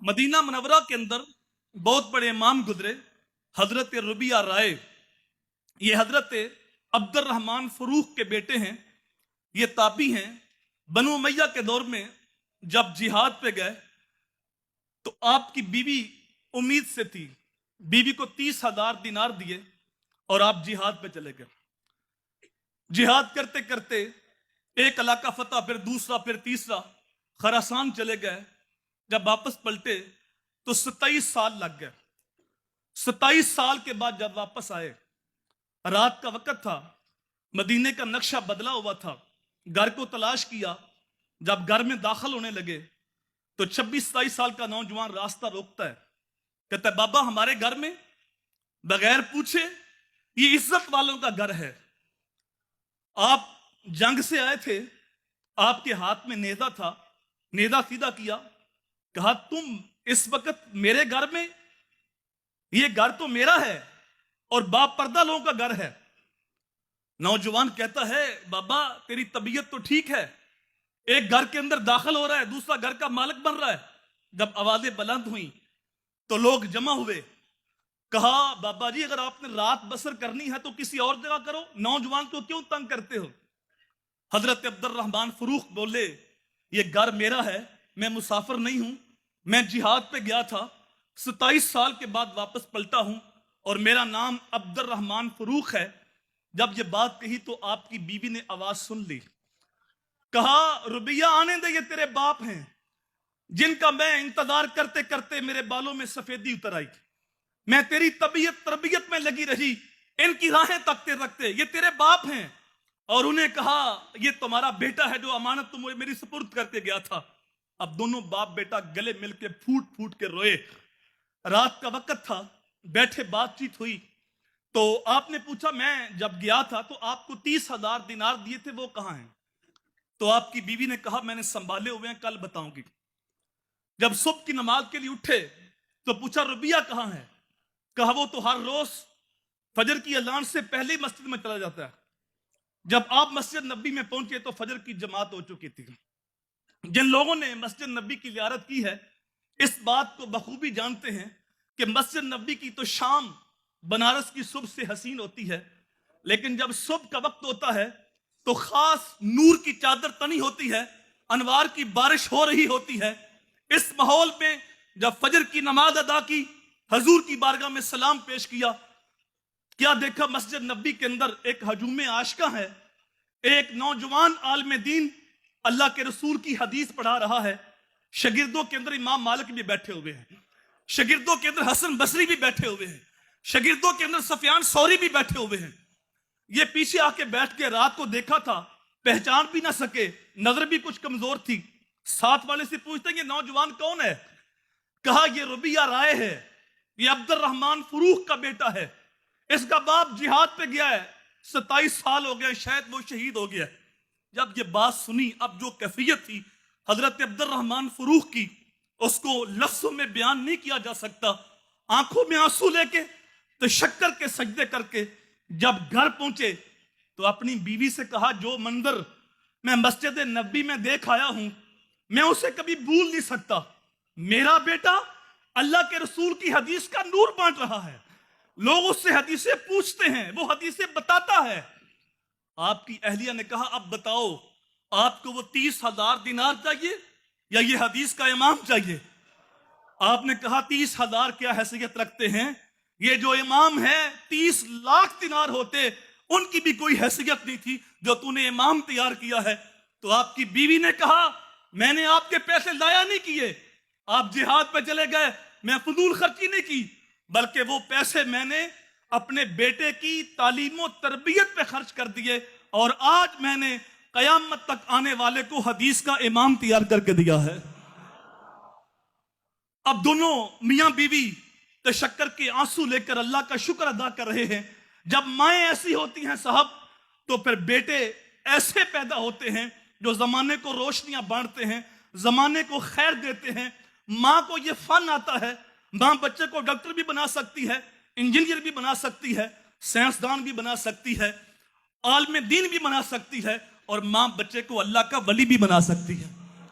Medina Munawwara के अंदर बहुत बड़े इमाम गुजरे, हजरत रुबिया राय। ये हजरत अब्दुर रहमान फरूख के बेटे हैं। ये ताबी हैं। बनु उमैया के दौर में जब जिहाद पे गए तो आपकी बीवी उम्मीद से थी, बीवी को 30,000 दिनार दिए और आप जिहाद पे चले गए। जिहाद करते करते एक इलाका फतह, फिर दूसरा, फिर तीसरा, खरासान चले गए। जब वापस पलटे तो 27 साल लग गए। 27 साल के बाद जब वापस आए, रात का वक्त था, मदीने का नक्शा बदला हुआ था, घर को तलाश किया। जब घर में दाखिल होने लगे तो 26-27 साल का नौजवान रास्ता रोकता है, कहता है बाबा हमारे घर में बगैर पूछे, ये इज्जत वालों का घर है, आप जंग से आए थे, आपके हाथ में नेजा था, नेजा सीधा किया, कहा तुम इस वक्त मेरे घर में, ये घर तो मेरा है और बाप पर्दा लोगों का घर है। नौजवान कहता है बाबा तेरी तबीयत तो ठीक है, एक घर के अंदर दाखिल हो रहा है, दूसरा घर का मालिक बन रहा है। जब आवाजें बुलंद हुई तो लोग जमा हुए। कहा बाबा जी अगर आपने रात बसर करनी है तो किसी और जगह करो, नौजवान को क्यों तंग करते हो। हजरत अब्दुर रहमान फरूख बोले ये घर मेरा है, मैं मुसाफिर नहीं हूं, मैं जिहाद पे गया था, 27 साल के बाद वापस पलटा हूं और मेरा नाम अब्दुर रहमान फरूख है। जब ये बात कही तो आपकी बीवी ने आवाज सुन ली। कहा रुबिया आने दे, ये तेरे बाप हैं जिनका मैं इंतजार करते करते मेरे बालों में सफेदी उतर आई। मैं तेरी तरबियत में लगी रही, इनकी राहें तकते रखते, ये तेरे बाप हैं। और उन्हें कहा ये तुम्हारा बेटा है जो अमानत तुम मेरी सुपुर्द करके गया था। अब दोनों बाप बेटा गले मिलके फूट फूट के रोए। रात का वक्त था, बैठे बातचीत हुई तो आपने पूछा मैं जब गया था तो आपको 30,000 दिनार दिए थे, वो कहां हैं। तो आपकी बीवी ने कहा मैंने संभाले हुए हैं, कल बताऊंगी। जब सुबह की नमाज के लिए उठे तो पूछा रुबिया कहां है। कहा वो तो हर रोज फजर की अजान से पहले ही मस्जिद में चला जाता है। जब आप मस्जिद नबी में पहुंचे तो फजर की जमात हो चुकी थी। जिन लोगों ने मस्जिद नबी की ज़ियारत की है इस बात को बखूबी जानते हैं कि मस्जिद नबी की तो शाम बनारस की सुबह से हसीन होती है, लेकिन जब सुबह का वक्त होता है तो खास नूर की चादर तनी होती है, अनवार की बारिश हो रही होती है। इस माहौल में जब फजर की नमाज अदा की, हजूर की बारगाह में सलाम पेश किया, क्या देखा मस्जिद नबी के अंदर एक हजूम आशिका है, एक नौजवान आलिम दीन अल्लाह के रसूल की हदीस पढ़ा रहा है। शागिर्दों के अंदर इमाम मालिक भी बैठे हुए हैं, शागिर्दों के अंदर हसन बसरी भी बैठे हुए हैं, शागिर्दों के अंदर सफियान सौरी भी बैठे हुए हैं। ये पीछे आके बैठ के रात को देखा था, पहचान भी ना सके, नजर भी कुछ कमजोर थी। साथ वाले से पूछते ये नौजवान कौन है। कहा ये रुबिया राय है, ये अब्दुर रहमान फरूख का बेटा है, इसका बाप जिहाद पे गया है, 27 साल हो गए, शायद वो शहीद हो गया। जब ये बात सुनी, अब जो कैफियत थी हजरत अब्दुर रहमान फरूख की, उसको लफ्जों में बयान नहीं किया जा सकता। आंखों में आंसू लेके तशक्कर के सजदे करके जब घर पहुंचे तो अपनी बीवी से कहा जो मंजर मैं मस्जिद नबी में देख आया हूं मैं उसे कभी भूल नहीं सकता। मेरा बेटा अल्लाह के रसूल की हदीस का नूर बांट रहा है, लोग उससे हदीसें पूछते हैं, वो हदीसें बताता है। आपकी अहलिया ने कहा अब बताओ आपको वो 30,000 दिनार चाहिए या ये हदीस का इमाम चाहिए। आपने कहा 30,000 क्या हैसियत रखते हैं, ये जो इमाम है 30 लाख दिनार होते, उनकी भी कोई हैसियत नहीं थी जो तूने इमाम तैयार किया है। तो आपकी बीवी ने कहा मैंने आपके पैसे लाया नहीं किए, आप जिहाद पे चले गए, मैं फजूल खर्ची नहीं की, बल्कि वो पैसे मैंने अपने बेटे की तालीम और तरबियत पे खर्च कर दिए और आज मैंने कयामत तक आने वाले को हदीस का इमाम तैयार करके दिया है। अब दोनों मियां बीवी तशक्कर के आंसू लेकर अल्लाह का शुक्र अदा कर रहे हैं। जब माएं ऐसी होती हैं साहब तो फिर बेटे ऐसे पैदा होते हैं जो जमाने को रोशनियां बांटते हैं, जमाने को खैर देते हैं। मां को यह फन आता है, मां बच्चे को डॉक्टर भी बना सकती है, इंजीनियर भी बना सकती है, साइंसदान भी बना सकती है, आलिम दीन भी बना सकती है और मां बच्चे को अल्लाह का वली भी बना सकती है।